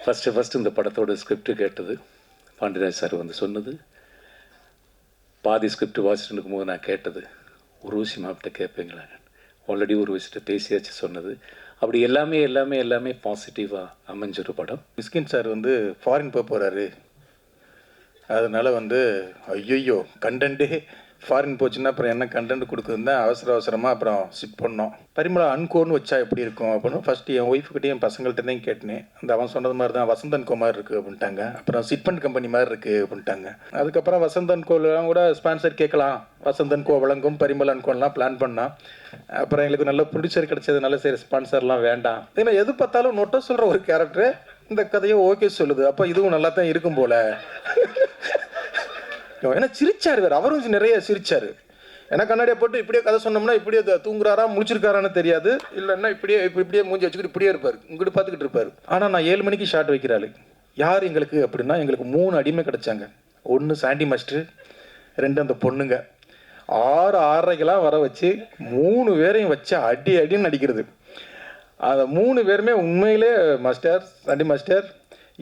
First இந்த படத்தோட script கேட்டது பாண்டியராஜ் சார் வந்து சொன்னது. பாதி ஸ்கிரிப்ட் வாசிச்சுட்டு இருக்கும்போது நான் கேட்டது, உருவசி மாப்பிட்ட கேட்பீங்களா, ஆல்ரெடி உருவசிட்ட பேசியாச்சு சொன்னது. அப்படி எல்லாமே பாசிட்டிவாக அமைஞ்சொரு படம். மிஸ்கின் சார் வந்து ஃபாரின் போக போகிறாரு, அதனால் வந்து ஐயோ கண்டென்ட்டே ஃபாரின் போச்சுன்னா அப்புறம் என்ன கண்டென்ட் கொடுக்குதுன்னு தான் அவசரமாக அப்புறம் சிட் பண்ணோம். பரிமளா அன்கோன்னு வச்சா எப்படி இருக்கும் அப்படின்னு ஃபஸ்ட்டு என் ஒய்ஃப்கிட்டையும் என் பசங்கள்கிட்டையும் கேட்டேன். அந்த அவன் சொன்னது மாதிரி தான் வசந்தன் கோ மாதிரி இருக்குது அப்படின்ட்டாங்க. அப்புறம் சிட்பண்ட் கம்பெனி மாதிரி இருக்குது அப்படின்ட்டாங்க. அதுக்கப்புறம் வசந்தன் கோலாம் கூட ஸ்பான்சர் கேட்கலாம், வசந்தன் கோ வழங்கும் பரிமளா அன்கோன்லாம் பிளான் பண்ணால் அப்புறம் எங்களுக்கு நல்ல ப்ரொடியூசர் கிடச்சதுனால சரி ஸ்பான்சர்லாம் வேண்டாம். ஏன்னா எது பார்த்தாலும் நொட்ட சொல்கிற ஒரு கேரக்டரு இந்த கதையை ஓகே சொல்லுது, அப்போ இதுவும் நல்லா தான் இருக்கும் போல். ஏன்னா சிரிச்சார் வேறு, அவரும் நிறைய சிரிச்சார். ஏன்னா கண்ணாடியை போட்டு இப்படியே கதை சொன்னோம்னா இப்படியே தூங்குறாரா முடிச்சிருக்காரான்னு தெரியாது, இல்லைன்னா இப்படியே மூஞ்சி வச்சுக்கிட்டு இப்படியே இருப்பார், இங்கிட்டு பார்த்துக்கிட்டு இருப்பார். ஆனால் நான் 7 மணிக்கு ஷார்ட் வைக்கிறாள். யார் எங்களுக்கு அப்படின்னா, எங்களுக்கு 3 அடிமை கிடச்சாங்க. 1 சாண்டி மாஸ்டர், 2 அந்த பொண்ணுங்க. 6:30க்கெல்லாம் வர வச்சு 3 பேரையும் வச்சு அடின்னு அடிக்கிறது. அந்த 3 பேருமே உண்மையிலே மாஸ்டர், சாண்டி மாஸ்டர்,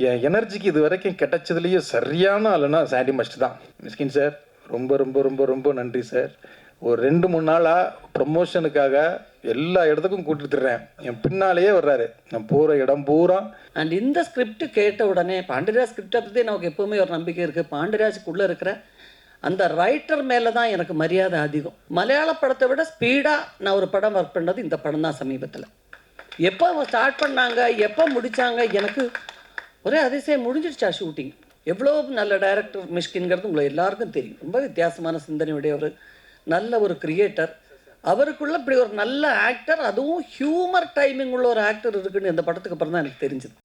என் எனர்ஜிக்கு இது வரைக்கும் கிடைச்சதுலேயே சரியான ஆளுன்னா சாண்டி மாஸ்டர் தான். மிஸ்கின் சார் ரொம்ப ரொம்ப ரொம்ப ரொம்ப நன்றி சார். ஒரு 2-3 நாளாக ப்ரமோஷனுக்காக எல்லா இடத்துக்கும் கூட்டிட்டுறேன், என் பின்னாலேயே வர்றாரு, நான் போகிற இடம் பூரா. அண்ட் இந்த ஸ்கிரிப்ட் கேட்ட உடனே பாண்டியராஜ் ஸ்கிரிப்டை பற்றி நமக்கு எப்போவுமே ஒரு நம்பிக்கை இருக்குது. பாண்டியராஜுக்குள்ளே இருக்கிற அந்த ரைட்டர் மேலே தான் எனக்கு மரியாதை அதிகம். மலையாள படத்தை விட ஸ்பீடாக நான் ஒரு படம் ஒர்க் பண்ணது இந்த படம் தான் சமீபத்தில். எப்போ ஸ்டார்ட் பண்ணாங்க, எப்போ முடித்தாங்க, எனக்கு ஒரே அதிசயம். முடிஞ்சிடுச்சா ஷூட்டிங்? எவ்வளோ நல்ல டைரக்டர் மிஷ்கின்கிறது உங்களுக்கு எல்லாருக்கும் தெரியும். ரொம்ப வித்தியாசமான சிந்தனையுடைய ஒரு நல்ல ஒரு கிரியேட்டர். அவருக்குள்ளே இப்படி ஒரு நல்ல ஆக்டர், அதுவும் ஹியூமர் டைமிங் உள்ள ஒரு ஆக்டர் இருக்குன்னு இந்த படத்துக்கு அப்புறம் தான் எனக்கு தெரிஞ்சுது.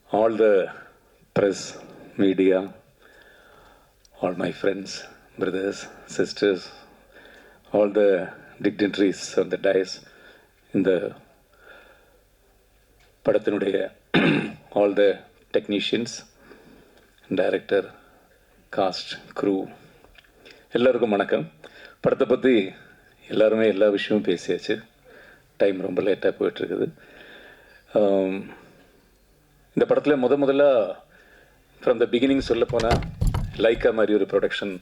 All the press, media, all my friends, brothers, sisters, all the dignitaries on the dais, இந்த படத்தினுடைய all the technicians, director, cast, crew, எல்லாருக்கும் வணக்கம். படத்தை பற்றி எல்லாருமே எல்லா விஷயமும் பேசியாச்சு. டைம் ரொம்ப லேட்டாக போயிட்டுருக்குது. இந்த படத்தில் முதல்ல ஃப்ரம் த பிகினிங் சொல்ல போனால் லைக்கா மாதிரி ஒரு ப்ரொடக்ஷன்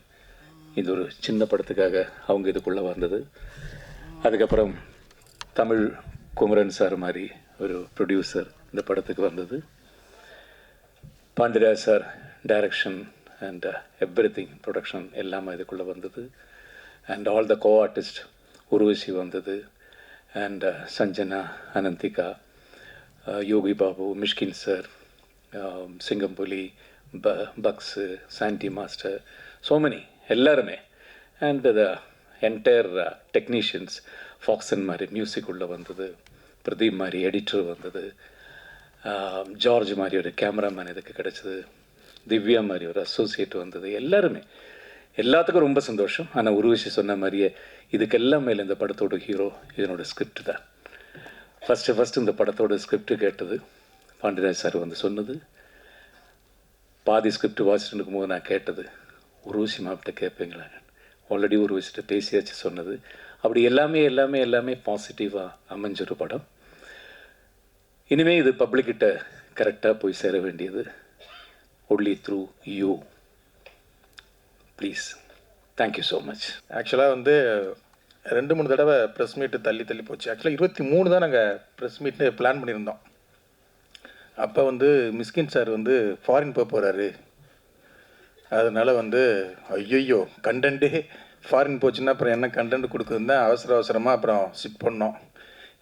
இது ஒரு சின்ன படத்துக்காக அவங்க இதுக்குள்ளே வந்தது. அதுக்கப்புறம் தமிழ் குமரன் சார் மாதிரி ஒரு ப்ரொடியூசர் இந்த படத்துக்கு வந்தது. Pandiyaraj sir direction and everything production எல்லாமே இதுக்குள்ளே வந்தது. And all the co artist Urvashi வந்தது. And Sanjana, Ananthika, Yogi Babu, Mysskin sir, Singampuli, Bucks, Sandy master, so many எல்லாருமே. அண்ட் த என்டையர் டெக்னீஷியன்ஸ், ஃபாக்சன் மாதிரி மியூசிக் உள்ளே வந்தது, பிரதீப் மாதிரி எடிட்டர் வந்தது, ஜார்ஜ் மாதிரி ஒரு கேமராமேன் இதுக்கு கிடச்சிது, திவ்யா மாதிரி ஒரு அசோசியேட் வந்தது. எல்லாத்துக்கும் ரொம்ப சந்தோஷம். ஆனால் உருவசி சொன்ன மாதிரியே இதுக்கெல்லாம் மேலே இந்த படத்தோட ஹீரோ இதனோட ஸ்கிரிப்ட் தான். ஃபஸ்ட்டு இந்த படத்தோட ஸ்கிரிப்ட் கேட்டது பாண்டியராஜ் சார் வந்து சொன்னது. பாதி ஸ்கிரிப்ட் வாசிச்சுட்டு இருக்கும்போது நான் கேட்டது, உருவசி மாப்பிட்ட கேட்பீங்களா, ஆல்ரெடி உருவசிட்ட பேசியாச்சு சொன்னது. அப்படி எல்லாமே பாசிட்டிவாக அமைஞ்சொரு படம். இனிமேல் இது பப்ளிக்கிட்ட கரெக்டாக போய் சேர வேண்டியது only through you. Please, thank you so much. ஆக்சுவலாக வந்து 2-3 தடவை ப்ரெஸ் மீட்டு தள்ளி போச்சு. ஆக்சுவலாக 23 தான் நாங்கள் ப்ரெஸ் மீட்டு பிளான் பண்ணியிருந்தோம். அப்போ வந்து மிஸ்கின் சார் வந்து ஃபாரின் போக போகிறாரு, அதனால் வந்து ஐயோ கண்டென்ட்டே ஃபாரின் போச்சுன்னா அப்புறம் என்ன கண்டென்ட் கொடுக்குதுன்னு தான் அவசரமாக அப்புறம் சிட் பண்ணோம்.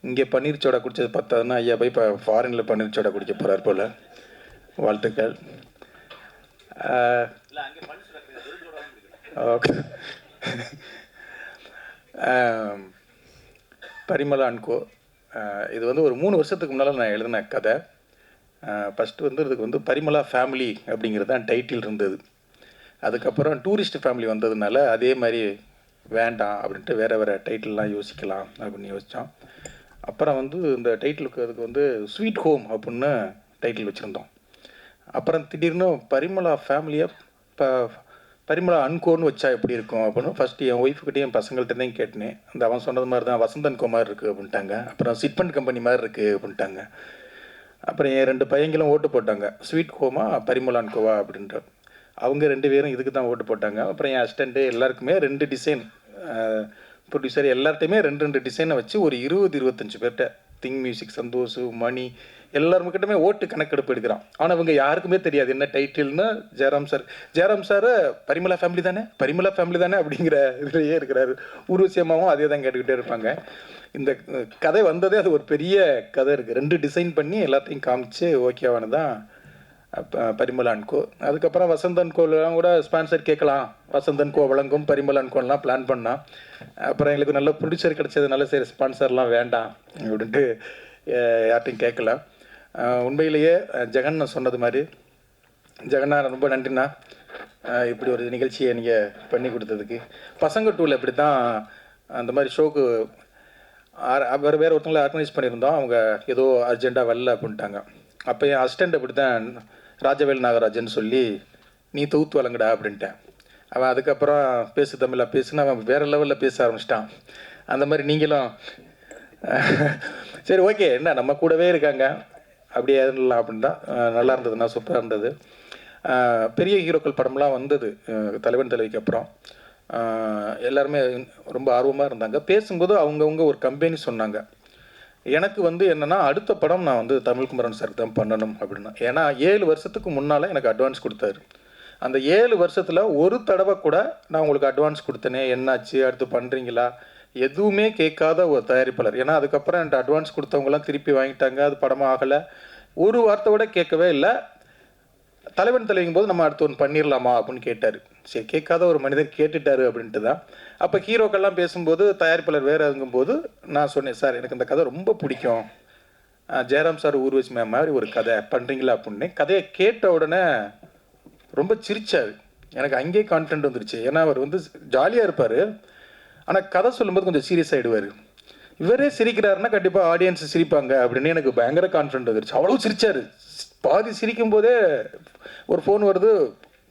இங்கே பன்னீர் சோடா குடித்தது பார்த்தாதுன்னா ஐயா போய் இப்போ ஃபாரினில் பன்னீர் சோடா குடிக்க போகிறார் போல். வாழ்த்துக்கள். ஓகே. பரிமளா அன்கோ இது வந்து ஒரு 3 வருஷத்துக்கு முன்னால் நான் எழுதின கதை. ஃபஸ்ட்டு வந்து இதுக்கு வந்து பரிமளா ஃபேமிலி அப்படிங்கிறது தான் டைட்டில் இருந்தது. அதுக்கப்புறம் டூரிஸ்ட் ஃபேமிலி வந்ததுனால அதே மாதிரி வேண்டாம் அப்படின்ட்டு வேறு டைட்டில்லாம் யோசிக்கலாம் அப்படின்னு யோசித்தோம். அப்புறம் வந்து இந்த டைட்டிலுக்கு அதுக்கு வந்து ஸ்வீட் ஹோம் அப்படின்னு டைட்டில் வச்சுருந்தோம். அப்புறம் திடீர்னு பரிமளா ஃபேமிலியை இப்போ பரிமளா அன்கோன்னு வச்சா எப்படி இருக்கும் அப்படின்னு ஃபஸ்ட்டு என் ஒய்ஃபுக்கிட்டே என் பசங்கள்கிட்ட கேட்டேன். அந்த அவன் சொன்னது மாதிரி தான் வசந்தன் கோ மாதிரி இருக்குது அப்படின்ட்டாங்க. அப்புறம் சிட்பண்ட் கம்பெனி மாதிரி இருக்குது அப்படின்ட்டாங்க. அப்புறம் என் 2 பையங்களும் ஓட்டு போட்டாங்க, ஸ்வீட் கோமா பரிமளான் கோவா அப்படின்ட்டு. அவங்க 2 பேரும் இதுக்கு தான் ஓட்டு போட்டாங்க. அப்புறம் என் அசிஸ்டண்ட்டு எல்லாருக்குமே 2 டிசைன், ப்ரொடியூசர் எல்லார்ட்டையுமே 2 டிசைனை வச்சு ஒரு 20-25 பேர்கிட்ட திங் மியூசிக், சந்தோஷ், மணி எல்லாருக்கிட்டமே ஓட்டு கணக்கெடுப்பு எடுக்கிறான். ஆனால் அவங்க யாருக்குமே தெரியாது என்ன டைட்டில்னு. ஜெயராம் சார் பரிமளா ஃபேமிலி தானே அப்படிங்கிற இதுலேயே இருக்கிறாரு. ஊர்வசியமாகவும் அதே தான் கேட்டுக்கிட்டே இருப்பாங்க. இந்த கதை வந்ததே அது ஒரு பெரிய கதை இருக்குது. 2 டிசைன் பண்ணி எல்லாத்தையும் காமிச்சு ஓகேவானு தான் பரிமளான் கோ. அதுக்கப்புறம் வசந்தன் கோலாம் கூட ஸ்பான்சர் கேட்கலாம், வசந்தன் கோ வழங்கும் பரிமளான் கோலாம் பிளான் பண்ணால். அப்புறம் எங்களுக்கு நல்ல ப்ரொடியூசர் கிடச்சதுனால சரி ஸ்பான்சர்லாம் வேண்டாம் அப்படின்ட்டு யார்ட்டையும் கேட்கல. உண்மையிலேயே ஜெகன் சொன்னது மாதிரி, ஜெகன்னா ரொம்ப நன்றிண்ணா, இப்படி ஒரு நிகழ்ச்சியை நீங்கள் பண்ணி கொடுத்ததுக்கு. பசங்க டூவில் இப்படி தான் அந்த மாதிரி ஷோக்கு வேறு ஒருத்தவங்களை ஆர்கனைஸ் பண்ணியிருந்தோம். அவங்க ஏதோ அர்ஜெண்ட்டாக வரல அப்படின்ட்டாங்க. அப்போ என் அசிஸ்டண்ட் அப்படி தான் ராஜவேல் நாகராஜன் சொல்லி நீ தூத்து வழங்குடா அப்படின்ட்டேன். அவன் அதுக்கப்புறம் பேசு தமிழில் பேசுன்னு அவன் வேறு லெவலில் பேச ஆரம்பிச்சிட்டான். அந்த மாதிரி நீங்களும் சரி ஓகே என்ன நம்ம கூடவே இருக்காங்க அப்படியே இருக்கலாம் அப்படின்னு தான். நல்லா இருந்ததுண்ணா, சூப்பராக இருந்தது. பெரிய ஹீரோக்கள் படம்லாம் வந்தது தலைவன் தலைவிக்கு அப்புறம். எல்லாருமே ரொம்ப ஆர்வமாக இருந்தாங்க. பேசும்போது அவங்கவுங்க ஒரு கம்பெனி சொன்னாங்க. எனக்கு என்னென்னா அடுத்த படம் நான் தமிழ்குமரன் சாருக்கு தான் பண்ணணும் அப்படின்னா. ஏன்னா 7 வருஷத்துக்கு முன்னால் எனக்கு அட்வான்ஸ் கொடுத்தாரு. அந்த 7 வருஷத்தில் ஒரு தடவை கூட நான் உங்களுக்கு அட்வான்ஸ் கொடுத்தேனே, என்னாச்சு, அடுத்து பண்ணுறீங்களா, எதுவுமே கேட்காத ஒரு தயாரிப்பாளர். ஏன்னா அதுக்கப்புறம் என்கிட்ட அட்வான்ஸ் கொடுத்தவங்களாம் திருப்பி வாங்கிட்டாங்க, அது படமாக ஆகலை. ஒரு வார்த்தை கூட கேட்கவே இல்லை. தலைவன் தலைவிக்கும் போது நம்ம அடுத்து ஒன்று பண்ணிடலாமா அப்படின்னு கேட்டார். சரி, கேட்காத ஒரு மனிதர் கேட்டுட்டாரு அப்படின்ட்டு தான். அப்போ ஹீரோக்கெல்லாம் பேசும்போது தயாரிப்பாளர் வேறு இருக்கும்போது நான் சொன்னேன், சார் எனக்கு இந்த கதை ரொம்ப பிடிக்கும், ஜெயராம் சார் ஊர்வசி மேம் மாதிரி ஒரு கதை பண்ணுறீங்களா அப்படின்னு. கதையை கேட்ட உடனே ரொம்ப சிரிச்சார். எனக்கு அங்கேயே கான்ஃபிடென்ட் வந்துருச்சு. ஏன்னா அவர் ஜாலியாக இருப்பார், ஆனால் கதை சொல்லும்போது கொஞ்சம் சீரியஸ் ஆகிடுவார். இவரே சிரிக்கிறாருன்னா கண்டிப்பாக ஆடியன்ஸ் சிரிப்பாங்க அப்படின்னு எனக்கு பயங்கர கான்ஃபிடென்ட் வந்துருச்சு. அவ்வளோ சிரிச்சார். பாதி சிரிக்கும் போதே ஒரு ஃபோன் வருது,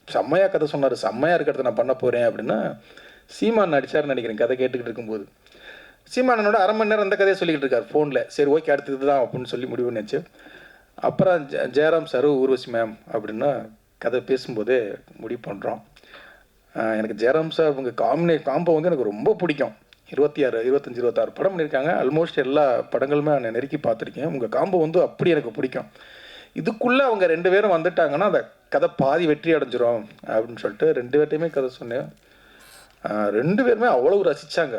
செம்மையாக கதை சொன்னார், செம்மையாக இருக்கிறத நான் பண்ண போகிறேன் அப்படின்னா. சீமான் நடிச்சார்னு நினைக்கிறேன். கதை கேட்டுக்கிட்டு இருக்கும்போது சீமானனோட 1/2 மணி நேரம் அந்த கதையை சொல்லிக்கிட்டு இருக்கார் ஃபோனில். சரி ஓகே அடுத்தது தான் அப்படின்னு சொல்லி முடிவு நினச்சி. அப்புறம் ஜெயராம் சார் ஊர்வசி மேம் அப்படின்னா கதை பேசும்போதே முடிவு பண்ணுறோம். எனக்கு ஜெயராம் சார் உங்கள் காம்போ எனக்கு ரொம்ப பிடிக்கும். 25-26 படம் பண்ணியிருக்காங்க. ஆல்மோஸ்ட் எல்லா படங்களுமே நான் நெருக்கி பார்த்துருக்கேன். உங்கள் காம்போ அப்படி எனக்கு பிடிக்கும். இதுக்குள்ளே அவங்க 2 பேரும் வந்துட்டாங்கன்னா அந்த கதை பாதி வெற்றி அடைஞ்சிரும் அப்படின்னு சொல்லிட்டு 2 பேர்ட்டையுமே கதை சொன்னேன். 2 பேருமே அவ்வளோ ரசித்தாங்க.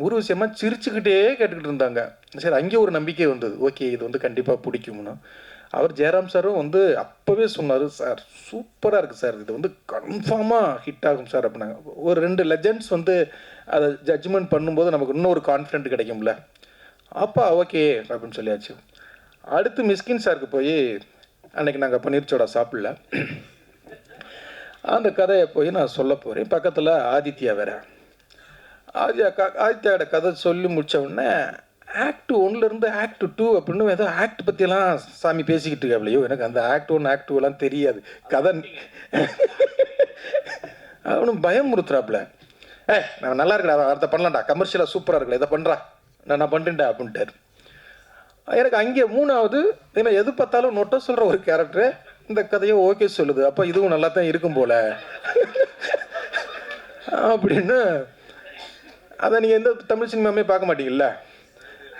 ஒரு விஷயமாக சிரிச்சுக்கிட்டே கேட்டுக்கிட்டு இருந்தாங்க. சரி, அங்கேயே ஒரு நம்பிக்கை வந்தது, ஓகே இது கண்டிப்பாக பிடிக்கும்னு. அவர் ஜெயராம் சாரும் அப்போவே சொன்னார், சார் சூப்பராக இருக்குது சார், இது கன்ஃபார்மாக ஹிட் ஆகும் சார் அப்படின்னாங்க. ஒரு 2 லெஜண்ட்ஸ் அதை ஜட்ஜ்மெண்ட் பண்ணும்போது நமக்கு இன்னும் ஒரு கான்ஃபிடென்ட் கிடைக்கும்ல. அப்பா ஓகே அப்படின்னு சொல்லியாச்சு. அடுத்து மிஸ்கின் சாருக்கு போய் அன்றைக்கி நாங்கள் பன்னீர் சோடா சாப்பிடல, அந்த கதையை போய் நான் சொல்ல போகிறேன். பக்கத்தில் ஆதித்யா வேறு. ஆதித்யாவோட கதை சொல்லி முடித்த உடனே ஆக்ட் 1 ஆக்ட் 2 அப்படின்னு ஏதோ ஆக்ட் பற்றியெல்லாம் சாமி பேசிக்கிட்டு இருக்காப்லையோ. எனக்கு அந்த ஆக்ட் 1 ஆக்ட் 2 தெரியாது. கதை அவனும் பயமுறுத்துறாப்புல. நான் நல்லா இருக்கடா, அதை பண்ணலாம்டா, கமர்ஷியலாக சூப்பராக இருக்கல, இதை பண்ணுறா, நான் பண்ணுறேன்டா அப்படின்ட்டார். எனக்கு அங்கே 3வது ஏன்னா எது பார்த்தாலும் நொட்ட சொல்கிற ஒரு கேரக்டரு இந்த கதையை ஓகே சொல்லுது. அப்போ இதுவும் நல்லா தான் இருக்கும் போல் அப்படின்னு. அதை நீங்கள் எந்த தமிழ் சினிமாவே பார்க்க மாட்டீங்கல்ல,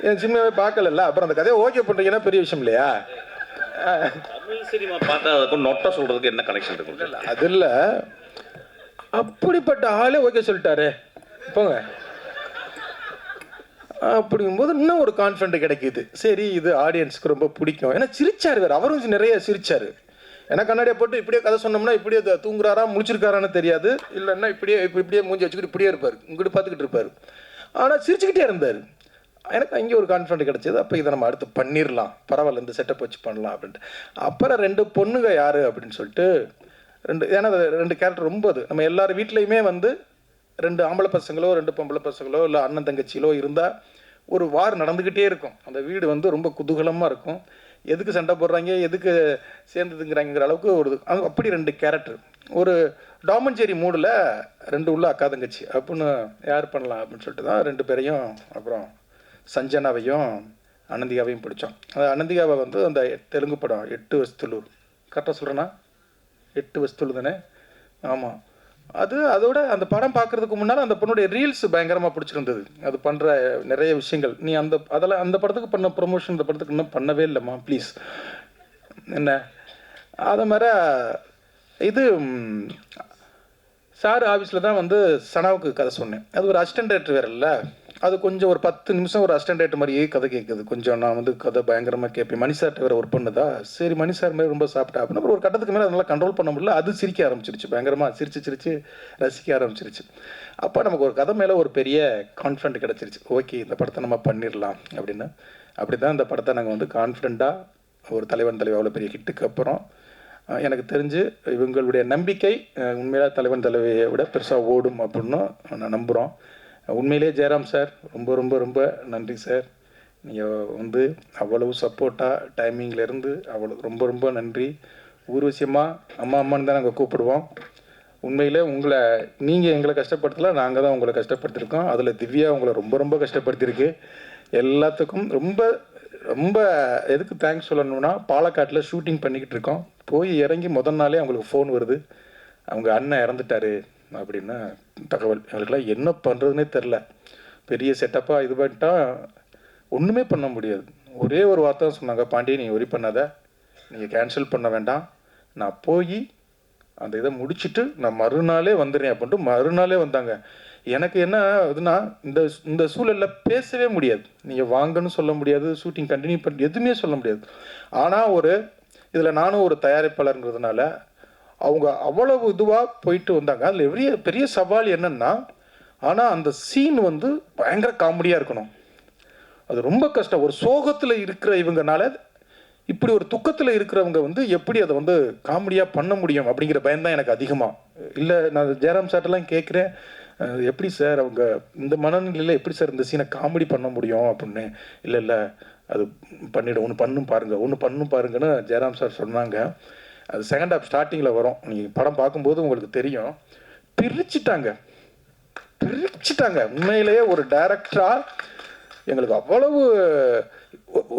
என் சினிமாவே பார்க்கல. அப்புறம் அந்த கதையை ஓகே பண்ணுறீங்கன்னா பெரிய விஷயம் இல்லையா? தமிழ் சினிமா பார்த்தா அதுக்கும் நொட்ட சொல்கிறதுக்கு என்ன கனெக்ஷன் இருக்கு? இல்லை அது இல்லை, அப்படிப்பட்ட ஆளே ஓகே சொல்லிட்டாரு போங்க அப்படிங்கும்போது இன்னும் ஒரு கான்ஃபிடென்ட் கிடைக்கிது. சரி இது ஆடியன்ஸுக்கு ரொம்ப பிடிக்கும். ஏன்னா சிரிச்சார் வேறு, அவரும் நிறைய சிரிச்சார். ஏன்னா கண்ணாடியை போட்டு இப்படியே கதை சொன்னோம்னா இப்படியே தூங்குறாரா முழிச்சிருக்காரான்னு தெரியாது. இல்லைன்னா இப்படியே மூஞ்சி வச்சுக்கிட்டு இப்படியே இருப்பார், இங்கிட்டு பார்த்துக்கிட்டு இருப்பார். ஆனால் சிரிச்சுக்கிட்டே இருந்தார். எனக்கு அங்கே ஒரு கான்ஃபிடென்ட் கிடச்சிது. அப்போ இதை நம்ம அடுத்து பண்ணிடலாம், பரவாயில்ல இந்த செட்டப் வச்சு பண்ணலாம் அப்படின்ட்டு. அப்புறம் 2 பொண்ணுங்க யார் அப்படின்னு சொல்லிட்டு 2, ஏன்னா 2 கேரக்டர் ரொம்ப நம்ம எல்லார் வீட்லேயுமே 2 ஆம்பளை பசங்களோ 2 பொம்பளை பசங்களோ இல்லை அண்ணன் தங்கச்சியிலோ இருந்தால் ஒரு வார் நடந்துக்கிட்டே இருக்கும். அந்த வீடு ரொம்ப குதூகலமாக இருக்கும். எதுக்கு சண்டை போடுறாங்க, எதுக்கு சேர்ந்துதுங்கிறாங்கிற அளவுக்கு ஒரு அப்படி 2 கேரக்டர். ஒரு டாமன்ஜெரி மூடில் 2 உள்ள அக்கா தங்கச்சி அப்படின்னு யார் பண்ணலாம் அப்படின்னு சொல்லிட்டு தான் 2 பேரையும் அப்புறம் சஞ்சனாவையும் அனந்திகாவையும் பிடிச்சோம். அந்த அனந்திகாவை வந்து அந்த தெலுங்கு படம் 8 வருஷத்துலு கரெக்டாக சொல்கிறேன்னா 8 வருஷத்துலு தானே? ஆமாம். அதோட அந்த படம் பார்க்குறதுக்கு முன்னால் அந்த பொண்ணுடைய ரீல்ஸ் பயங்கரமாக பிடிச்சிருந்தது. அது பண்ணுற நிறைய விஷயங்கள் நீ அந்த படத்துக்கு பண்ண ப்ரொமோஷன் இந்த படத்துக்கு இன்னும் பண்ணவே இல்லைம்மா ப்ளீஸ் என்ன. அதை மாதிரி இது சார் ஆஃபீஸில் தான் வந்து சனாவுக்கு கதை சொன்னேன். அது ஒரு அசிஸ்டன்ட் டைரக்டர் வேறு இல்லை, அது கொஞ்சம் ஒரு 10 நிமிஷம் ஒரு அசிஸ்டன்ட் டைரக்டர் மாதிரியே கதை கேட்குது. கொஞ்சம் நான் வந்து கதை பயங்கரமாக கேட்பேன். மணி சார்ட்ட வேறு ஒர்க் பண்ணுதா, சரி மணி சார் மாதிரி ரொம்ப சாப்பிட்டா அப்படின்னு அப்புறம் ஒரு கட்டத்துக்கு மேலே அதனால கண்ட்ரோல் பண்ண முடியல. அது சிரிக்க ஆரம்பிச்சிருச்சு, பயங்கரமாக சிரிச்சு ரசிக்க ஆரம்பிச்சிருச்சு. அப்போ நமக்கு ஒரு கதை மேலே ஒரு பெரிய கான்ஃபிடென்ட் கிடச்சிருச்சு. ஓகே இந்த படத்தை நம்ம பண்ணிடலாம் அப்படின்னு. அப்படி தான் இந்த படத்தை நாங்கள் வந்து கான்ஃபிடெண்ட்டாக ஒரு தலைவன் தலைவி அவ்வளோ பெரிய ஹிட்டுக்கு அப்புறம் எனக்கு தெரிஞ்சு இவங்களுடைய நம்பிக்கை உண்மையிலே தலைவன் தலைவியை விட பெருசாக ஓடும் அப்படின்னு நான் நம்புகிறோம். உண்மையிலே ஜெயராம் சார் ரொம்ப ரொம்ப ரொம்ப நன்றி சார். நீங்கள் வந்து அவ்வளவு சப்போர்ட்டாக டைமிங்லேருந்து அவ்வளோ ரொம்ப ரொம்ப நன்றி. ஊர்வசியமாக அம்மான்னு தான் நாங்கள் கூப்பிடுவோம். உண்மையிலே நீங்கள் எங்களை கஷ்டப்படுத்தல, நாங்கள் தான் உங்களை கஷ்டப்படுத்திருக்கோம். அதில் திவ்யா உங்களை ரொம்ப ரொம்ப கஷ்டப்படுத்தியிருக்கு. எல்லாத்துக்கும் ரொம்ப ரொம்ப எதுக்கு தேங்க்ஸ் சொல்லணும்னா, பாலக்காட்டில் ஷூட்டிங் பண்ணிக்கிட்டு இருக்கோம். போய் இறங்கி முதல் நாளே அவங்களுக்கு ஃபோன் வருது, அவங்க அண்ணன் இறந்துட்டாரு அப்படின்னு தகவல். எங்களுக்கெல்லாம் என்ன பண்ணுறதுனே தெரில. பெரிய செட்டப்பாக இது பண்ணிட்டா ஒன்றுமே பண்ண முடியாது. ஒரே ஒரு வார்த்தை தான் சொன்னாங்க, பாண்டிய நீ ஒரி பண்ணாத, நீங்கள் கேன்சல் பண்ண வேண்டாம், நான் போய் அந்த இதை முடிச்சுட்டு நான் மறுநாளே வந்துடுறேன் அப்படின்ட்டு மறுநாளே வந்தாங்க. எனக்கு என்ன இதுனா, இந்த சூழலில் பேசவே முடியாது. நீங்கள் வாங்கன்னு சொல்ல முடியாது, ஷூட்டிங் கண்டினியூ பண்ணி எதுவுமே சொல்ல முடியாது. ஆனால் இதில் நானும் ஒரு தயாரிப்பாளருங்கிறதுனால அவங்க அவ்வளவு இதுவாக போயிட்டு வந்தாங்க. அதில் பெரிய சவால் என்னென்னா, ஆனால் அந்த சீன் வந்து பயங்கர காமெடியாக இருக்கணும். அது ரொம்ப கஷ்டம். ஒரு சோகத்தில் இருக்கிற இவங்கனால இப்படி ஒரு துக்கத்தில் இருக்கிறவங்க வந்து எப்படி அதை வந்து காமெடியாக பண்ண முடியும் அப்படிங்கிற பயம்தான் எனக்கு அதிகமாக. இல்லை நான் ஜெயராம் சார்ட்டெல்லாம் கேட்குறேன், எப்படி சார் அவங்க இந்த மனநிலையில் எப்படி சார் இந்த சீனை காமெடி பண்ண முடியும் அப்படின்னு. இல்லை அது பண்ணிவிடும், ஒன்று பண்ணும் பாருங்கன்னு ஜெயராம் சார் சொன்னாங்க. அது செகண்ட் ஹாஃப் ஸ்டார்டிங்கில் வரும், நீங்கள் படம் பார்க்கும்போது உங்களுக்கு தெரியும். பிரிச்சுட்டாங்க. உண்மையிலேயே ஒரு டைரக்டராக எங்களுக்கு அவ்வளவு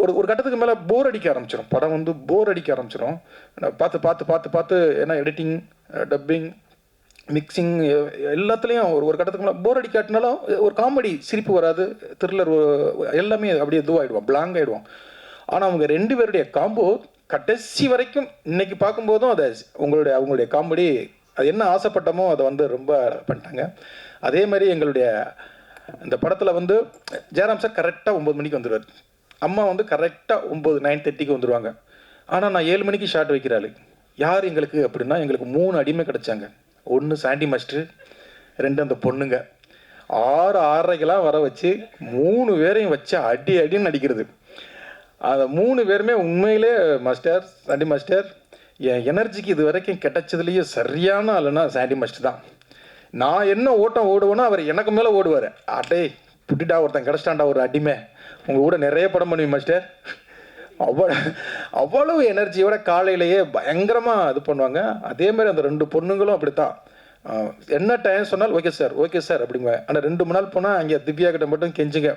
ஒரு கட்டத்துக்கு மேலே போர் அடிக்க ஆரம்பிச்சிடும். படம் வந்து போர் அடிக்க ஆரம்பிச்சிடும். பார்த்து ஏன்னா எடிட்டிங், டப்பிங், மிக்சிங் எல்லாத்துலேயும் ஒரு கட்டத்துக்கு மேலே போர் அடிக்காட்டினாலும் ஒரு காமெடி சிரிப்பு வராது, த்ரில்லர் எல்லாமே அப்படியே இதுவாகிடுவோம், பிளாங்க் ஆகிடுவோம். ஆனால் அவங்க 2 பேருடைய காம்போ கடைசி வரைக்கும் இன்னைக்கு பார்க்கும்போதும் அதை அவங்களுடைய காமெடி அது என்ன ஆசைப்பட்டமோ அதை வந்து ரொம்ப பண்ணிட்டாங்க. அதே மாதிரி எங்களுடைய இந்த படத்தில் வந்து ஜெயராம் சார் கரெக்டாக 9 மணிக்கு வந்துடுவார். அம்மா வந்து கரெக்டாக 9:30 வந்துடுவாங்க. ஆனால் நான் 7 மணிக்கு ஷாட் வைக்கிறாள். யார் எங்களுக்கு அப்படின்னா, எங்களுக்கு 3 அடிமை கிடச்சாங்க. 1 சாண்டி மாஸ்டர், 2 அந்த பொண்ணுங்க. 6:30க்கெல்லாம் வர வச்சு 3 பேரையும் வச்சு அடின்னு அடிக்கிறது. அந்த 3 பேருமே உண்மையிலே மாஸ்டர், சாண்டி மாஸ்டர், என் எனர்ஜிக்கு இது வரைக்கும் கிடைச்சதுலேயே சரியான ஆளுன்னா சாண்டி மாஸ்டர் தான். நான் என்ன ஓட்டம் ஓடுவேனோ அவர் எனக்கு மேலே ஓடுவார். அடே புட்டிட்டா ஒருத்தன் கிடச்சிட்டான்டா ஒரு அடிமை, உங்கள் கூட நிறைய படம் பண்ணுவேன் மாஸ்டர். அவ்வளவு எனர்ஜியோட காலையிலேயே பயங்கரமாக இது பண்ணுவாங்க. அதே மாதிரி அந்த 2 பொண்ணுங்களும் அப்படித்தான். என்ன டைம் சொன்னாலும் ஓகே சார் அப்படிங்க. ஆனால் 2 மணி நாள் போனால் அங்கே திவ்யா கிட்ட மட்டும் கெஞ்சுங்க,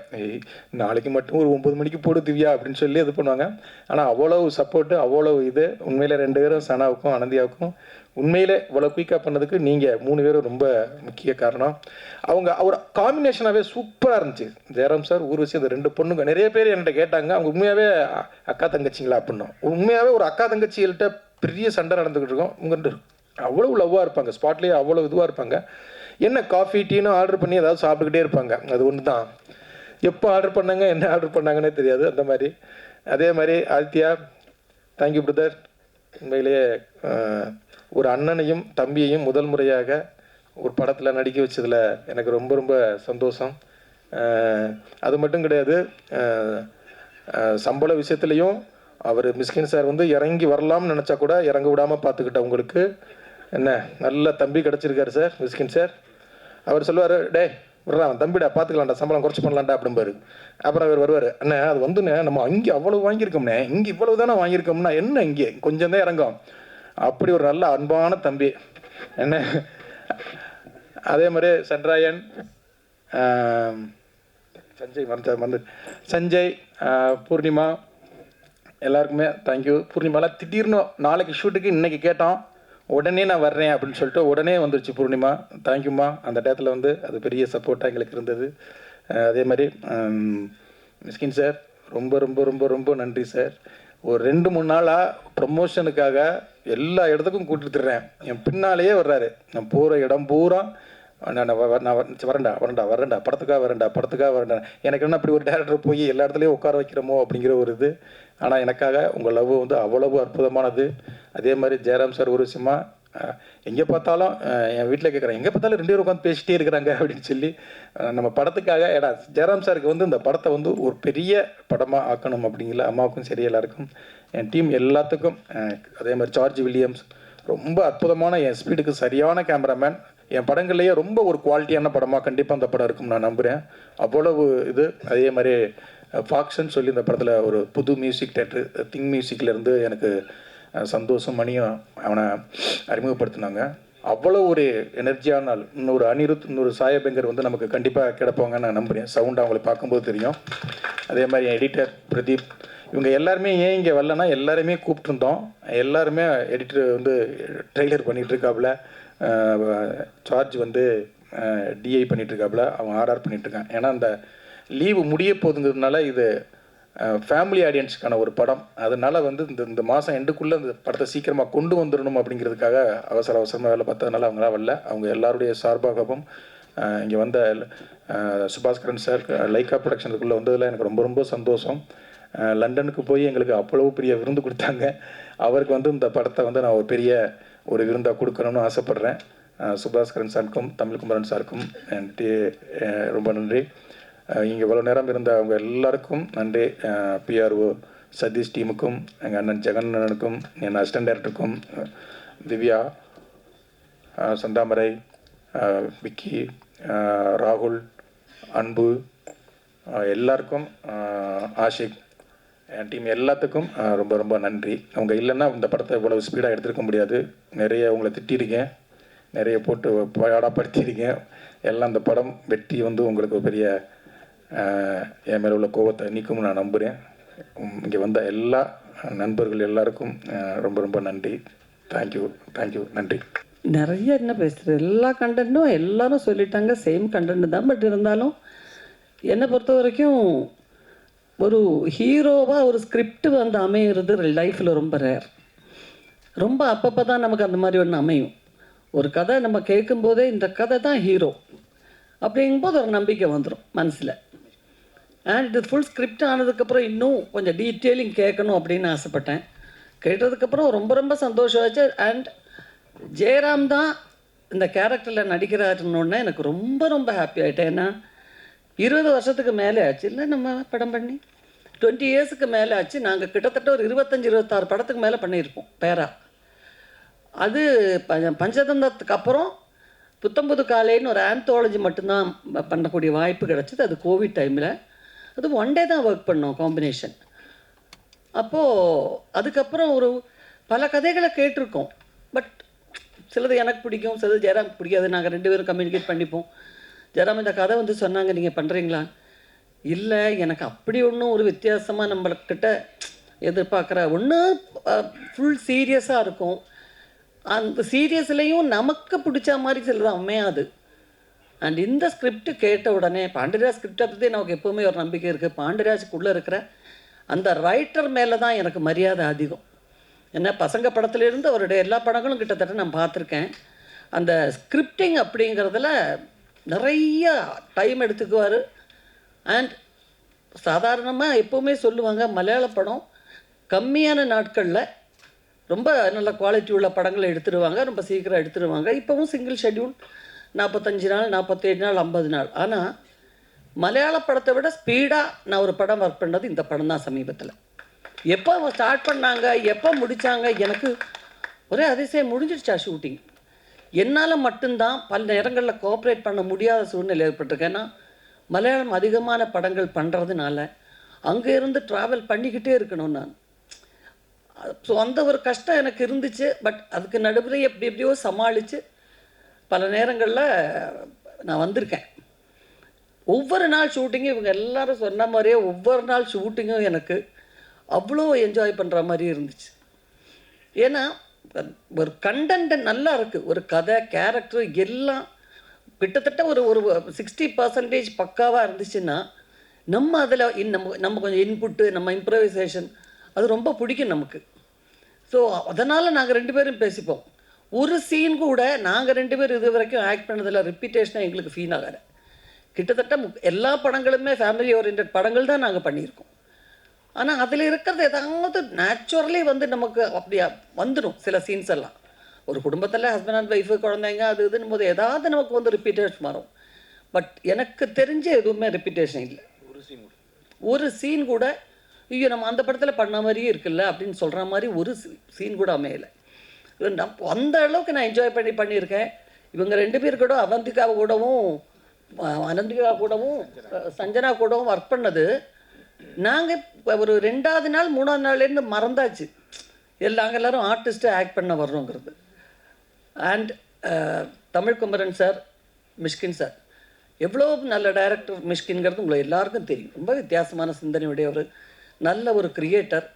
நாளைக்கு மட்டும் ஒரு 9 மணிக்கு போடு திவ்யா அப்படின்னு சொல்லி இது பண்ணுவாங்க. ஆனால் அவ்வளவு சப்போர்ட்டு, அவ்வளவு இது. உண்மையிலே 2 பேரும் சனாவுக்கும் அனந்தியாவுக்கும் உண்மையிலே இவ்வளோ குயிக்காக பண்ணதுக்கு நீங்கள் 3 பேரும் ரொம்ப முக்கிய காரணம். அவர் காம்பினேஷனாகவே சூப்பராக இருந்துச்சு. ஜெயராம் சார், ஊர்வசி, அந்த 2 பொண்ணுங்க. நிறைய பேர் என்கிட்ட கேட்டாங்க, அவங்க உண்மையாகவே அக்கா தங்கச்சிங்களா அப்படின்னோம். உண்மையாகவே ஒரு அக்கா தங்கச்சிகள்கிட்ட பெரிய சண்டை நடந்துக்கிட்டு இருக்கோம். உங்கள்கிட்ட அவ்வளோ லவ்வாக இருப்பாங்க, ஸ்பாட்லேயே அவ்வளோ இதுவாக இருப்பாங்க. என்ன காஃபி டீனும் ஆர்டர் பண்ணி ஏதாவது சாப்பிட்டுக்கிட்டே இருப்பாங்க. அது ஒன்று தான். எப்போ ஆர்டர் பண்ணாங்க, என்ன ஆர்டர் பண்ணாங்கன்னே தெரியாது அந்த மாதிரி. அதே மாதிரி ஆதித்யா, தேங்க்யூ பிரதர். உண்மையிலேயே ஒரு அண்ணனையும் தம்பியையும் முதல் முறையாக ஒரு படத்தில் நடிக்க வச்சதில் எனக்கு ரொம்ப ரொம்ப சந்தோஷம். அது மட்டும் கிடையாது, சம்பள விஷயத்துலேயும் அவர் மிஸ்கின் சார் வந்து இறங்கி வரலாம்னு நினச்சா கூட இறங்க விடாமல் பார்த்துக்கிட்ட உங்களுக்கு என்ன நல்ல தம்பி கிடச்சிருக்காரு சார், மிஸ்கின் சார். அவர் சொல்லுவார், டே விட்றான் தம்பிடா, பார்த்துக்கலாம்டா, சம்பளம் குறைச்சி பண்ணலாம்டா அப்படிம்பாரு. அப்புறம் அவர் வருவார், அண்ணே அது வந்துண்ணே நம்ம அங்கே அவ்வளோ வாங்கியிருக்கோம்ண்ணே, இங்கே இவ்வளவு தானே வாங்கியிருக்கோம்னா என்ன இங்கே கொஞ்சம் தான் இறங்கும். அப்படி ஒரு நல்ல அன்பான தம்பி. என்ன அதே மாதிரி சன்ராயன், சஞ்சய், பூர்ணிமா எல்லாருக்குமே தேங்க்யூ. பூர்ணிமாலாம் திடீர்னு நாளைக்கு ஷூட்டுக்கு இன்றைக்கி கேட்டோம், உடனே நான் வர்றேன் அப்படின்னு சொல்லிட்டு உடனே வந்துருச்சு பூர்ணிமா. தேங்க்யூம்மா. அந்த டயத்தில் வந்து அது பெரிய சப்போர்ட்டாக எங்களுக்கு இருந்தது. அதே மாதிரி மிஸ்கின் சார், ரொம்ப ரொம்ப ரொம்ப ரொம்ப நன்றி சார். ஒரு 2-3 நாளாக ப்ரமோஷனுக்காக எல்லா இடத்துக்கும் கூட்டிட்டுறேன். என் பின்னாலேயே வர்றாரு. நான் போகிற இடம் பூரா நான் வரேன்டா படத்துக்காக வரேன்டா. எனக்கு என்ன அப்படி ஒரு டேரக்டர் போய் எல்லா இடத்துலையும் உட்கார வைக்கிறோமோ அப்படிங்கிற ஒரு இது. ஆனால் எனக்காக உங்கள் லவ் வந்து அவ்வளவு அற்புதமானது. அதே மாதிரி ஜெயராம் சார் ஒரு விஷயமாக எங்கே பார்த்தாலும் என் வீட்டில் கேட்குறேன், எங்கே பார்த்தாலும் 2 பேரும் உட்காந்து பேசிட்டே இருக்கிறாங்க அப்படின்னு சொல்லி நம்ம படத்துக்காக. ஏன்னா ஜெயராம் சாருக்கு வந்து இந்த படத்தை வந்து ஒரு பெரிய படமாக ஆக்கணும் அப்படிங்கிற அம்மாவுக்கும் சரி எல்லாருக்கும், என் டீம் எல்லாத்துக்கும். அதே மாதிரி ஜார்ஜ் வில்லியம்ஸ் ரொம்ப அற்புதமான, என் ஸ்பீடுக்கு சரியான கேமராமேன். என் படங்கள்லேயே ரொம்ப ஒரு குவாலிட்டியான படமாக கண்டிப்பாக அந்த படம் இருக்கும் நான் நம்புகிறேன். அவ்வளவு இது. அதே மாதிரி ஃபாக்ஷன் சொல்லி இந்த படத்தில் ஒரு புது மியூசிக் டேரக்டர் திங் மியூசிக்லேருந்து எனக்கு சந்தோஷம் மணியும் அவனை அறிமுகப்படுத்தினாங்க. அவ்வளோ ஒரு எனர்ஜியான ஆள். இன்னொரு அனிருத், இன்னொரு சாயபங்கர் வந்து நமக்கு கண்டிப்பாக கிடைப்பாங்கன்னு நான் நம்புகிறேன். சவுண்ட் அவங்களை பார்க்கும்போது தெரியும். அதே மாதிரி எடிட்டர் பிரதீப், இவங்க எல்லாருமே ஏன் இங்கே வரலன்னா எல்லாருமே கூப்பிட்டுருந்தோம். எல்லாருமே எடிட்டர் வந்து ட்ரெய்லர் பண்ணிகிட்ருக்காப்புல, சார்ஜ் வந்து டிஐ பண்ணிகிட்ருக்காப்புல, அவன் ஆர்ஆர் பண்ணிகிட்ருக்கான். ஏன்னா அந்த லீவு முடிய போகுதுங்கிறதுனால இது ஃபேமிலி ஆடியன்ஸுக்கான ஒரு படம். அதனால் வந்து இந்த மாதம் எண்டுக்குள்ளே இந்த படத்தை சீக்கிரமாக கொண்டு வந்துடணும் அப்படிங்கிறதுக்காக அவசரமாக வேலை பார்த்ததுனால அவங்களாம் வரல. அவங்க எல்லாருடைய சார்பாகவும் இங்கே வந்த சுபாஸ்கரன் சார் லைக்கா ப்ரொடக்ஷனுக்குள்ளே வந்ததில் எனக்கு ரொம்ப ரொம்ப சந்தோஷம். லண்டனுக்கு போய் எங்களுக்கு அவ்வளவு பெரிய விருந்து கொடுத்தாங்க. அவருக்கு வந்து இந்த படத்தை வந்து நான் ஒரு பெரிய ஒரு விருந்தாக கொடுக்கணும்னு ஆசைப்பட்றேன். சுபாஸ்கரன் சாருக்கும் தமிழ்குமரன் சாருக்கும் ரொம்ப நன்றி. இங்கே இவ்வளோ நேரம் இருந்த அவங்க எல்லாருக்கும் நன்றி. பிஆர்ஓ சதீஷ் டீமுக்கும், எங்கள் அண்ணன் ஜெகண்ணனுக்கும், என் அசிஸ்டன்ட் டைரக்டருக்கும், திவ்யா, சந்தாமரை, விக்கி, ராகுல், அன்பு, எல்லாருக்கும், ஆஷிக், என் டீம் எல்லாத்துக்கும் ரொம்ப ரொம்ப நன்றி. அவங்க இல்லைன்னா இந்த படத்தை இவ்வளோ ஸ்பீடாக எடுத்துருக்க முடியாது. நிறைய உங்களை திட்டிருக்கேன், நிறைய போட்டு பாடாப்படுத்தியிருக்கேன். எல்லாம் அந்த படம் வெற்றி வந்து உங்களுக்கு பெரிய என் மேலே உள்ள கோபத்தை நீக்கும்னு நான் நம்புகிறேன். இங்கே வந்த எல்லா நண்பர்கள் எல்லாருக்கும் ரொம்ப ரொம்ப நன்றி. தேங்க்யூ நன்றி. நிறைய என்ன பேசுகிறது, எல்லா கண்டென்ட்டும் எல்லாரும் சொல்லிட்டாங்க, சேம் கண்டென்ட் தான். பட் இருந்தாலும் என்னை பொறுத்த வரைக்கும் ஒரு ஹீரோவாக ஒரு ஸ்கிரிப்ட் வந்து அமைகிறது லைஃப்பில் ரொம்ப ரேர். ரொம்ப அப்பப்போ தான் நமக்கு அந்த மாதிரி ஒன்று அமையும். ஒரு கதை நம்ம கேட்கும்போதே இந்த கதை தான் ஹீரோ அப்படிங்கும்போது ஒரு நம்பிக்கை வந்துடும் மனசில். அண்ட் இது ஃபுல் ஸ்கிரிப்ட் ஆனதுக்கப்புறம் இன்னும் கொஞ்சம் டீட்டெயிலிங் கேட்கணும் அப்படின்னு ஆசைப்பட்டேன். கேட்டதுக்கப்புறம் ரொம்ப ரொம்ப சந்தோஷம் ஆச்சு. அண்ட் ஜெயராம் தான் இந்த கேரக்டரில் நடிக்கிறாருன்னொன்னே எனக்கு ரொம்ப ரொம்ப ஹாப்பி ஆகிட்டேன். ஏன்னா 20 வருஷத்துக்கு மேலே ஆச்சு இல்லை நம்ம படம் பண்ணி, 20 இயர்ஸுக்கு மேலே ஆச்சு. நாங்கள் கிட்டத்தட்ட ஒரு 25-26 படத்துக்கு மேலே பண்ணியிருப்போம் பேரா. அது பஞ்சதந்தத்துக்கு அப்புறம் புத்தம்புது காலைன்னு ஒரு ஆந்தாலஜி மட்டும்தான் பண்ணக்கூடிய வாய்ப்பு கிடச்சிது. அது கோவிட் டைமில். அது 1 டே தான் ஒர்க் பண்ணோம் காம்பினேஷன். அப்போது அதுக்கப்புறம் ஒரு பல கதைகளை கேட்டிருக்கோம். பட் சிலது எனக்கு பிடிக்கும், சிலது ஜெயராம் பிடிக்காது. நாங்கள் 2 பேரும் கம்யூனிகேட் பண்ணிப்போம். ஜெயராம் இந்த கதை வந்து சொன்னாங்க, நீங்கள் பண்ணுறீங்களா? இல்லை, எனக்கு அப்படி ஒன்றும் ஒரு வித்தியாசமாக நம்மக்கிட்ட எதிர்பார்க்குற ஒன்று ஃபுல் சீரியஸாக இருக்கும். அந்த சீரியஸ்லேயும் நமக்கு பிடிச்ச மாதிரி சிலது அமையாது. அண்ட் இந்த ஸ்கிரிப்ட் கேட்ட உடனே பாண்டியராஜ் ஸ்கிரிப்டை பற்றி நமக்கு எப்போவுமே ஒரு நம்பிக்கை இருக்குது. பாண்டியராஜுக்குள்ளே இருக்கிற அந்த ரைட்டர் மேலே தான் எனக்கு மரியாதை அதிகம். ஏன்னா பசங்க படத்துலேருந்து அவருடைய எல்லா படங்களும் கிட்டத்தட்ட நான் பார்த்துருக்கேன். அந்த ஸ்கிரிப்டிங் அப்படிங்கிறதுல நிறைய டைம் எடுத்துக்குவார். அண்ட் சாதாரணமாக எப்போவுமே சொல்லுவாங்க, மலையாள படம் கம்மியான நாட்களில் ரொம்ப நல்ல குவாலிட்டி உள்ள படங்களை எடுத்துடுவாங்க, ரொம்ப சீக்கிரம் எடுத்துடுவாங்க. இப்போவும் சிங்கிள் ஷெட்யூல் 45 நாள், 47 நாள், 50 நாள். ஆனால் மலையாள படத்தை விட ஸ்பீடாக நான் ஒரு படம் ஒர்க் பண்ணது இந்த படம் தான் சமீபத்தில். எப்போ ஸ்டார்ட் பண்ணாங்க, எப்போ முடித்தாங்க, எனக்கு ஒரே அதிசயம். முடிஞ்சிடுச்சா ஷூட்டிங்? என்னால் மட்டும்தான் பல நேரங்களில் கோஆப்ரேட் பண்ண முடியாத சூழ்நிலை ஏற்பட்டிருக்கு. ஏன்னா மலையாளம் அதிகமான படங்கள் பண்ணுறதுனால அங்கே இருந்து ட்ராவல் பண்ணிக்கிட்டே இருக்கணும் நான். ஸோ அந்த ஒரு கஷ்டம் எனக்கு இருந்துச்சு. பட் அதுக்கு நடுவில் எப்படியோ சமாளித்து பல நேரங்களில் நான் வந்திருக்கேன். ஒவ்வொரு நாள் ஷூட்டிங்கும் இவங்க எல்லாரும் சொன்ன மாதிரியே ஒவ்வொரு நாள் ஷூட்டிங்கும் எனக்கு அவ்வளோ என்ஜாய் பண்ணுற மாதிரி இருந்துச்சு. ஏன்னா ஒரு கண்டென்ட் நல்லா இருக்குது, ஒரு கதை கேரக்டர் எல்லாம் கிட்டத்தட்ட ஒரு ஒரு 60% பக்காவாக இருந்துச்சுன்னா நம்ம அதில் நம்ம கொஞ்சம் இன்புட்டு, நம்ம இம்ப்ரவைசேஷன் அது ரொம்ப பிடிக்கும் நமக்கு. ஸோ அதனால் நாங்கள் 2 பேரும் பேசிப்போம். ஒரு சீன் கூட நாங்கள் 2 பேர் இது வரைக்கும் ஆக்ட் பண்ணதில் ரிப்பீட்டேஷனாக எங்களுக்கு ஃபீல் ஆகலை. கிட்டத்தட்ட எல்லா படங்களுமே ஃபேமிலி ஓரியன்ட் படங்கள் தான் நாங்கள் பண்ணியிருக்கோம். ஆனால் அதில் இருக்கிறது ஏதாவது நேச்சுரலி நமக்கு அப்படியா வந்துடும். சில சீன்ஸ் எல்லாம் ஒரு குடும்பத்தில் ஹஸ்பண்ட் அண்ட் ஒய்ஃபு குழந்தைங்க அது இதுன்னு போது ஏதாவது நமக்கு ரிப்பீட்டேஷன் வரும். பட் எனக்கு தெரிஞ்ச எதுவுமே ரிப்பீட்டேஷன் இல்லை. ஒரு சீன் கூட ஐயோ நம்ம அந்த படத்தில் பண்ண மாதிரியே இருக்குல்ல அப்படின்னு சொல்கிற மாதிரி ஒரு சீன் கூட அமையலை. அந்த அளவுக்கு நான் என்ஜாய் பண்ணியிருக்கேன். இவங்க 2 பேர் கூட அவந்திகா கூடவும் சஞ்சனா கூடவும் ஒர்க் பண்ணது நாங்கள் ஒரு 2வது நாள் 3வது நாள்லேருந்து மறந்தாச்சு நாங்கள் எல்லோரும் ஆர்டிஸ்ட்டு ஆக்ட் பண்ண வர்றோங்கிறது. And Tamilkumaran sir, Mysskin sir எவ்வளோ நல்ல டைரக்டர் மிஷ்கின்கிறது உங்களுக்கு எல்லாருக்கும் தெரியும். ரொம்ப வித்தியாசமான சிந்தனையுடையவர், நல்ல ஒரு கிரியேட்டர்.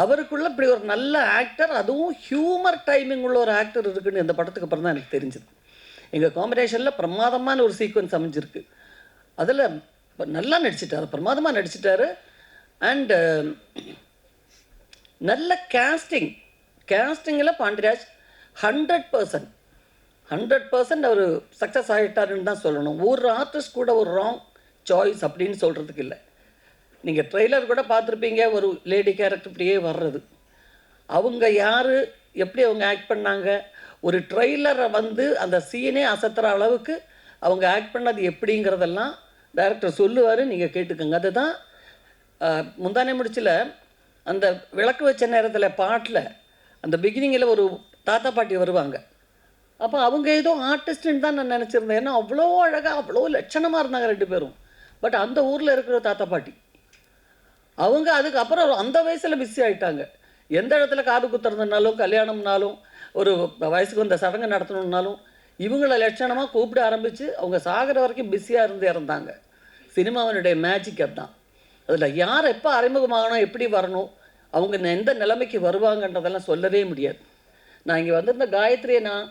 அவருக்குள்ளே இப்படி ஒரு நல்ல ஆக்டர், அதுவும் ஹியூமர் டைமிங் உள்ள ஒரு ஆக்டர் இருக்குன்னு இந்த படத்துக்கு அப்புறம் தான் எனக்கு தெரிஞ்சுது. எங்கள் காம்பினேஷனில் பிரமாதமான ஒரு சீக்வன்ஸ் அமைஞ்சிருக்கு. அதில் நல்லா நடிச்சிட்டாரு, பிரமாதமாக நடிச்சிட்டாரு. அண்டு நல்ல கேஸ்டிங்கில் பாண்டியராஜ் 100% அவர் சக்ஸஸ் ஆகிட்டாருன்னு தான் சொல்லணும். ஒரு ஆர்டிஸ்ட் கூட ஒரு ராங் சாய்ஸ் அப்படின்னு சொல்கிறதுக்கு இல்லை. நீங்கள் ட்ரெய்லர் கூட பார்த்துருப்பீங்க, ஒரு லேடி கேரக்டர் இப்படியே வர்றது. அவங்க யார், எப்படி அவங்க ஆக்ட் பண்ணாங்க, ஒரு ட்ரெய்லரை அந்த சீனே அசத்துற அளவுக்கு அவங்க ஆக்ட் பண்ணது எப்படிங்கிறதெல்லாம் டைரக்டர் சொல்லுவார், நீங்கள் கேட்டுக்கோங்க. அதுதான் முந்தானே முடிச்சில் அந்த விளக்கு வச்ச நேரத்தில் பாட்டில் அந்த பிகினிங்கில் ஒரு தாத்தா பாட்டி வருவாங்க. அப்போ அவங்க ஏதோ ஆர்டிஸ்ட்டுன்னு தான் நான் நினச்சிருந்தேன். ஏன்னா அவ்வளோ அழகாக அவ்வளோ லட்சணமாக இருந்தாங்க 2 பேரும். பட் அந்த ஊரில் இருக்கிற தாத்தா பாட்டி அவங்க அதுக்கப்புறம் அந்த வயசில் பிஸி ஆகிட்டாங்க. எந்த இடத்துல காது குத்துறதுனாலும் கல்யாணம்னாலும் ஒரு வயசுக்கு வந்த சடங்கு நடத்தணுன்னாலும் இவங்கள லட்சணமாக கூப்பிட ஆரம்பித்து அவங்க சாகிற வரைக்கும் பிஸியாக இறந்தாங்க. சினிமாவினுடைய மேஜிக் அதுதான். அதில் யார் எப்போ அறிமுகமாகணும், எப்படி வரணும், அவங்க எந்த நிலைமைக்கு வருவாங்கன்றதெல்லாம் சொல்லவே முடியாது. நான் இங்கே வந்திருந்த காயத்ரியை, நான்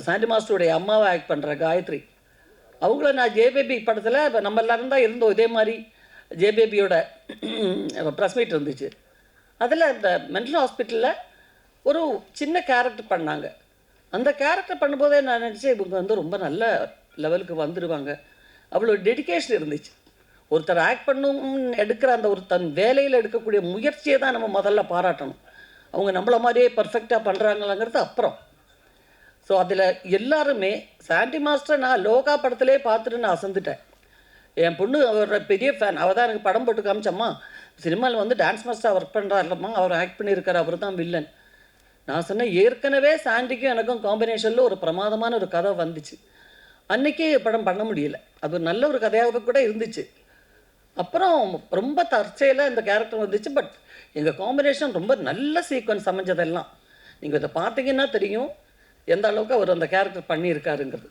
சாண்டி மாஸ்டருடைய அம்மாவை ஆக்ட் பண்ணுற காயத்ரி, அவங்கள நான் ஜேபேபி படத்தில் இப்போ நம்ம எல்லாரும் தான் இருந்தோம். இதே மாதிரி ஜேபேபியோட ப்ரெஸ் மீட் இருந்துச்சு. அதில் இந்த மென்டல் ஹாஸ்பிட்டலில் ஒரு சின்ன கேரக்டர் பண்ணாங்க. அந்த கேரக்டர் பண்ணும்போதே நான் நினச்சேன் இவங்க ரொம்ப நல்ல லெவலுக்கு வந்துடுவாங்க. அவ்வளோ டெடிக்கேஷன் இருந்துச்சு. ஒருத்தர் ஆக்ட் பண்ணணும்னு எடுக்கிற அந்த ஒரு தன் வேலையில் எடுக்கக்கூடிய முயற்சியை தான் நம்ம முதல்ல பாராட்டணும். அவங்க நம்மள மாதிரியே பர்ஃபெக்டாக பண்ணுறாங்களாங்கிறது அப்புறம். ஸோ அதில் எல்லாருமே சாண்டி மாஸ்டரை நான் லோகா படத்திலே பார்த்துட்டு நான் அசந்துட்டேன். என் பொண்ணு அவரோட பெரிய ஃபேன். அவள் தான் எனக்கு படம் போட்டு காமிச்சம்மா, சினிமாவில் டான்ஸ் மாஸ்டராக ஒர்க் பண்ணுறாரு இல்லைம்மா, அவர் ஆக்ட் பண்ணியிருக்கார், அவர் தான் வில்லன். நான் சொன்னேன் ஏற்கனவே சாண்டிக்கும் எனக்கும் காம்பினேஷனில் ஒரு பிரமாதமான ஒரு கதை வந்துச்சு. அன்றைக்கே படம் பண்ண முடியல. அது ஒரு நல்ல ஒரு கதையாக கூட இருந்துச்சு. அப்புறம் ரொம்ப தற்செயலாக இந்த கேரக்டர் வந்துச்சு. பட் எங்கள் காம்பினேஷன் ரொம்ப நல்ல சீக்வன்ஸ் அமைஞ்சதெல்லாம் நீங்கள் இதை பார்த்தீங்கன்னா தெரியும் எந்த அளவுக்கு அவர் அந்த கேரக்டர் பண்ணியிருக்காருங்கிறது.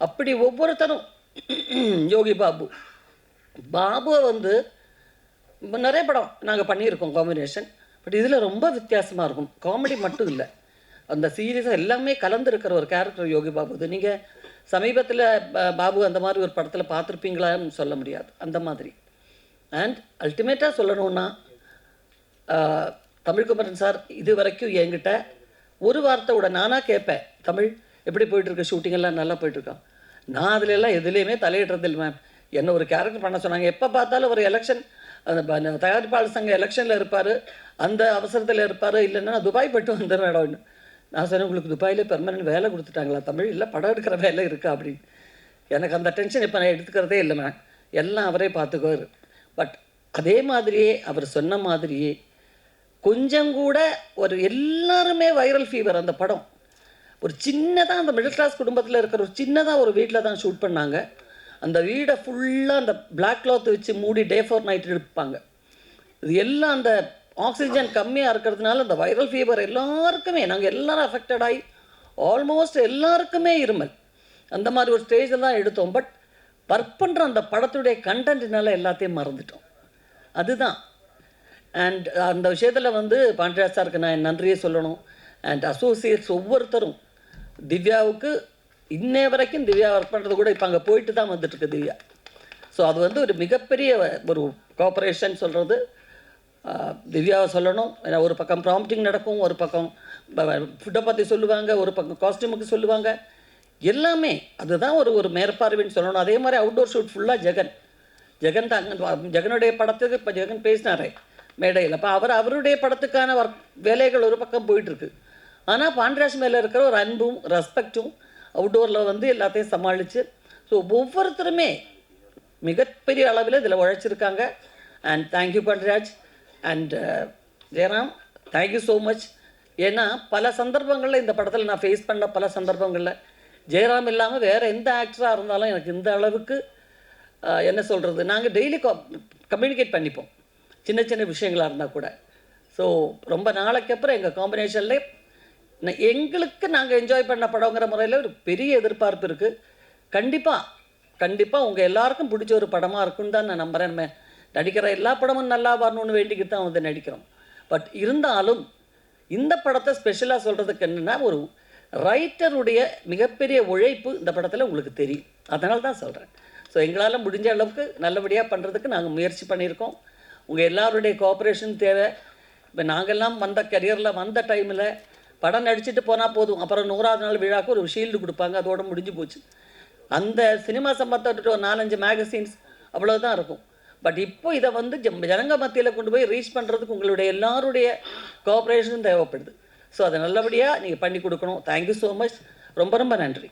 அப்படி ஒவ்வொருத்தரும் யோகி பாபுவை நிறைய படம் நாங்கள் பண்ணியிருக்கோம் காம்பினேஷன். பட் இதில் ரொம்ப வித்தியாசமாக இருக்கும். காமெடி மட்டும் இல்லை, அந்த சீரியஸாக எல்லாமே கலந்துருக்கிற ஒரு கேரக்டர் யோகி பாபு. நீங்கள் சமீபத்தில் பாபு அந்த மாதிரி ஒரு படத்தில் பார்த்துருப்பீங்களான்னு சொல்ல முடியாது, அந்த மாதிரி. அண்ட் அல்டிமேட்டாக சொல்லணுன்னா தமிழ்குமரன் சார் இது வரைக்கும் என்கிட்ட ஒரு வார்த்தை விட நானாக கேட்பேன், தமிழ் எப்படி போயிட்டுருக்கு, ஷூட்டிங்கெல்லாம் நல்லா போயிட்டுருக்கான். நான் அதிலெல்லாம் எதுலேயுமே தலையிடுறதில்லை மேம். என்ன ஒரு கேரக்டர் பண்ண சொன்னாங்க, எப்போ பார்த்தாலும் ஒரு எலெக்ஷன், அந்த தயாரிப்பாளர் சங்க எலெக்ஷனில் இருப்பார், அந்த அவசரத்தில் இருப்பார், இல்லைன்னா துபாய் போய்ட்டு வந்த மேடம்னு. நான் சொன்னேன் உங்களுக்கு துபாயிலே பெர்மனன்ட் வேலை கொடுத்துட்டாங்களா தமிழ், இல்லை படம் எடுக்கிற வேலை இருக்கா அப்படின்னு. எனக்கு அந்த டென்ஷன் இப்போ நான் எடுத்துக்கிறதே இல்லை மேம், எல்லாம் அவரே பார்த்துக்குவார். பட் அதே மாதிரியே அவர் சொன்ன மாதிரியே கொஞ்சம் கூட ஒரு எல்லாருமே வைரல் ஃபீவர். அந்த படம் ஒரு சின்னதாக அந்த மிடில் கிளாஸ் குடும்பத்தில் இருக்கிற ஒரு சின்னதாக ஒரு வீட்டில் தான் ஷூட் பண்ணாங்க. அந்த வீடை ஃபுல்லாக அந்த பிளாக் கிளாத் வச்சு மூடி டே ஃபார் நைட் எடுப்பாங்க. இது எல்லாம் அந்த ஆக்சிஜன் கம்மியாக இருக்கிறதுனால அந்த வைரல் ஃபீவர் எல்லாருக்குமே, நாங்கள் எல்லோரும் அஃபெக்டட் ஆகி ஆல்மோஸ்ட் எல்லாருக்குமே இருமல். அந்த மாதிரி ஒரு ஸ்டேஜில் தான் எடுத்தோம். பட் ஒர்க் பண்ணுற அந்த படத்துடைய கண்டென்ட்னால எல்லாத்தையும் மறந்துட்டோம். அதுதான். அண்ட் அந்த விஷயத்தில் வந்து பாண்டியராஜ் சாருக்கு நான் என் நன்றியை சொல்லணும். அண்ட் அசோசியேட்ஸ் ஒவ்வொருத்தரும் திவ்யாவுக்கு இன்னே வரைக்கும் திவ்யா ஒர்க் பண்ணுறது கூட இப்போ அங்கே போயிட்டு தான் வந்துட்டுருக்கு திவ்யா. ஸோ அது வந்து ஒரு மிகப்பெரிய ஒரு கோஆப்ரேஷன் சொல்கிறது திவ்யாவை சொல்லணும். ஏன்னா ஒரு பக்கம் ப்ராம்ப்டிங் நடக்கும், ஒரு பக்கம் ஃபுட்டை பற்றி சொல்லுவாங்க, ஒரு பக்கம் காஸ்டியூமுக்கு சொல்லுவாங்க, எல்லாமே அதுதான் ஒரு மேற்பார்வைன்னு சொல்லணும். அதே மாதிரி அவுட்டோர் ஷூட் ஃபுல்லாக ஜெகன் தான். ஜெகனுடைய படத்துக்கு இப்போ ஜெகன் பேசினாரே மேடையில், அப்போ அவருடைய படத்துக்கான வேலைகள் ஒரு பக்கம் போயிட்டுருக்கு. ஆனால் பாண்டியராஜ் மேலே இருக்கிற ஒரு அன்பும் ரெஸ்பெக்டும் அவுட்டோரில் வந்து எல்லாத்தையும் சமாளித்து, ஸோ ஒவ்வொருத்தருமே மிகப்பெரிய அளவில் இதில் உழைச்சிருக்காங்க. And thank you Pandiyaraj and Jayaram, thank you so much. ஏன்னா பல சந்தர்ப்பங்களில் இந்த படத்தில் நான் ஃபேஸ் பண்ண பல சந்தர்ப்பங்களில் ஜெயராம் இல்லாமல் வேறு எந்த ஆக்டராக இருந்தாலும் எனக்கு இந்த அளவுக்கு என்ன சொல்கிறது, நாங்கள் டெய்லி கம்யூனிகேட் பண்ணிப்போம் சின்ன சின்ன விஷயங்களாக இருந்தால் கூட. ஸோ ரொம்ப நாளைக்கு அப்புறம் எங்கள் காம்பினேஷனில் எங்களுக்கு நாங்கள் என்ஜாய் பண்ண படங்கிற முறையில் ஒரு பெரிய எதிர்பார்ப்பு இருக்குது. கண்டிப்பாக உங்கள் எல்லாருக்கும் பிடிச்ச ஒரு படமாக இருக்குன்னு தான் நான் நம்புகிறேன். நம்ம நடிக்கிற எல்லா படமும் நல்லா வரணும்னு வேண்டிக்கிட்டு தான் வந்து நடிக்கிறோம். பட் இருந்தாலும் இந்த படத்தை ஸ்பெஷலாக சொல்கிறதுக்கு என்னென்னா, ஒரு ரைட்டருடைய மிகப்பெரிய உழைப்பு இந்த படத்தில் உங்களுக்கு தெரியும். அதனால தான் சொல்கிறேன். ஸோ எங்களால் முடிஞ்ச அளவுக்கு நல்லபடியாக பண்ணுறதுக்கு நாங்கள் முயற்சி பண்ணியிருக்கோம். உங்கள் எல்லாருடைய கோஆப்ரேஷன் தேவை. இப்போ நாங்கள்லாம் வந்த கரியரில் வந்த டைமில் படம் நடிச்சுட்டு போனால் போதும், அப்புறம் 100ஆவது நாள் விழாவுக்கு ஒரு ஷீல்டு கொடுப்பாங்க, அதோடு முடிஞ்சு போச்சு. அந்த சினிமா சம்பந்தப்பட்ட ஒரு 4-5 மேகசின்ஸ் அவ்வளோதான் இருக்கும். பட் இப்போ இதை வந்து ஜனங்க மத்தியில் கொண்டு போய் ரீச் பண்ணுறதுக்கு உங்களுடைய எல்லாருடைய கோஆப்ரேஷனும் தேவைப்படுது. ஸோ அதை நல்லபடியாக நீங்கள் பண்ணி கொடுக்கணும். Thank you so much. ரொம்ப ரொம்ப நன்றி.